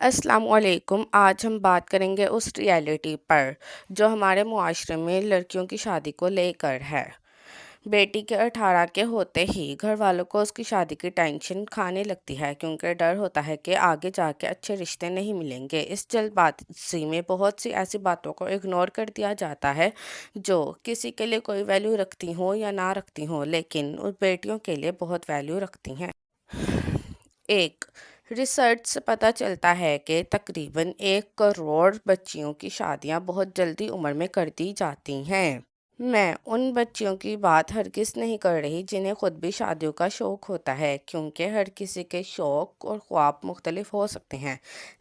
السلام علیکم۔ آج ہم بات کریں گے اس ریئلٹی پر جو ہمارے معاشرے میں لڑکیوں کی شادی کو لے کر ہے۔ بیٹی کے 18 کے ہوتے ہی گھر والوں کو اس کی شادی کی ٹینشن کھانے لگتی ہے، کیونکہ ڈر ہوتا ہے کہ آگے جا کے اچھے رشتے نہیں ملیں گے۔ اس جلد بازی میں بہت سی ایسی باتوں کو اگنور کر دیا جاتا ہے جو کسی کے لیے کوئی ویلیو رکھتی ہوں یا نہ رکھتی ہوں، لیکن اس بیٹیوں کے لیے بہت ویلیو رکھتی ہیں۔ ایک ریسرچ سے پتہ چلتا ہے کہ تقریباً 1 کروڑ بچیوں کی شادیاں بہت جلدی عمر میں کر دی جاتی ہیں۔ میں ان بچیوں کی بات ہرگز نہیں کر رہی جنہیں خود بھی شادیوں کا شوق ہوتا ہے، کیونکہ ہر کسی کے شوق اور خواب مختلف ہو سکتے ہیں،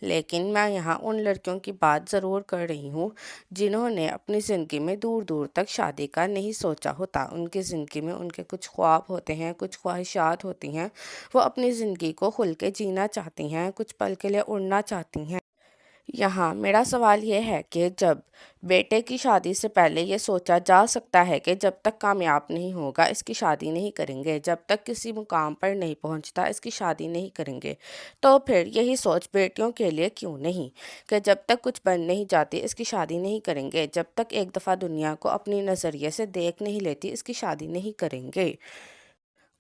لیکن میں یہاں ان لڑکیوں کی بات ضرور کر رہی ہوں جنہوں نے اپنی زندگی میں دور دور تک شادی کا نہیں سوچا ہوتا۔ ان کی زندگی میں ان کے کچھ خواب ہوتے ہیں، کچھ خواہشات ہوتی ہیں، وہ اپنی زندگی کو کھل کے جینا چاہتی ہیں، کچھ پل کے لیے اڑنا چاہتی ہیں۔ یہاں میرا سوال یہ ہے کہ جب بیٹے کی شادی سے پہلے یہ سوچا جا سکتا ہے کہ جب تک کامیاب نہیں ہوگا اس کی شادی نہیں کریں گے، جب تک کسی مقام پر نہیں پہنچتا اس کی شادی نہیں کریں گے، تو پھر یہی سوچ بیٹیوں کے لیے کیوں نہیں کہ جب تک کچھ بن نہیں جاتی اس کی شادی نہیں کریں گے، جب تک ایک دفعہ دنیا کو اپنی نظریے سے دیکھ نہیں لیتی اس کی شادی نہیں کریں گے۔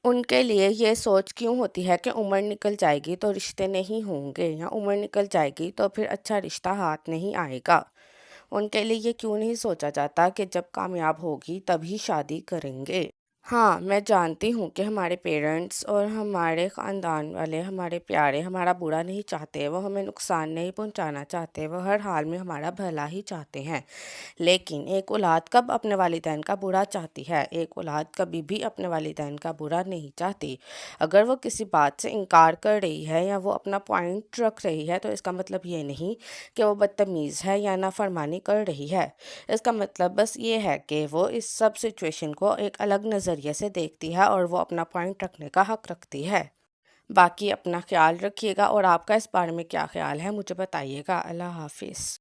ان کے لیے یہ سوچ کیوں ہوتی ہے کہ عمر نکل جائے گی تو رشتے نہیں ہوں گے، یا عمر نکل جائے گی تو پھر اچھا رشتہ ہاتھ نہیں آئے گا؟ ان کے لیے یہ کیوں نہیں سوچا جاتا کہ جب کامیاب ہوگی تبھی شادی کریں گے؟ ہاں، میں جانتی ہوں کہ ہمارے پیرنٹس اور ہمارے خاندان والے ہمارے پیارے ہمارا برا نہیں چاہتے، وہ ہمیں نقصان نہیں پہنچانا چاہتے، وہ ہر حال میں ہمارا بھلا ہی چاہتے ہیں، لیکن ایک اولاد کب اپنے والدین کا برا چاہتی ہے؟ ایک اولاد کبھی بھی اپنے والدین کا برا نہیں چاہتی۔ اگر وہ کسی بات سے انکار کر رہی ہے یا وہ اپنا پوائنٹ رکھ رہی ہے تو اس کا مطلب یہ نہیں کہ وہ بدتمیز ہے یا نافرمانی کر رہی ہے۔ اس کا مطلب بس یہ ہے کہ وہ اس سب سچویشن کو ایک الگ نظریے سے دیکھتی ہے اور وہ اپنا پوائنٹ رکھنے کا حق رکھتی ہے۔ باقی اپنا خیال رکھیے گا، اور آپ کا اس بارے میں کیا خیال ہے مجھے بتائیے گا۔ اللہ حافظ۔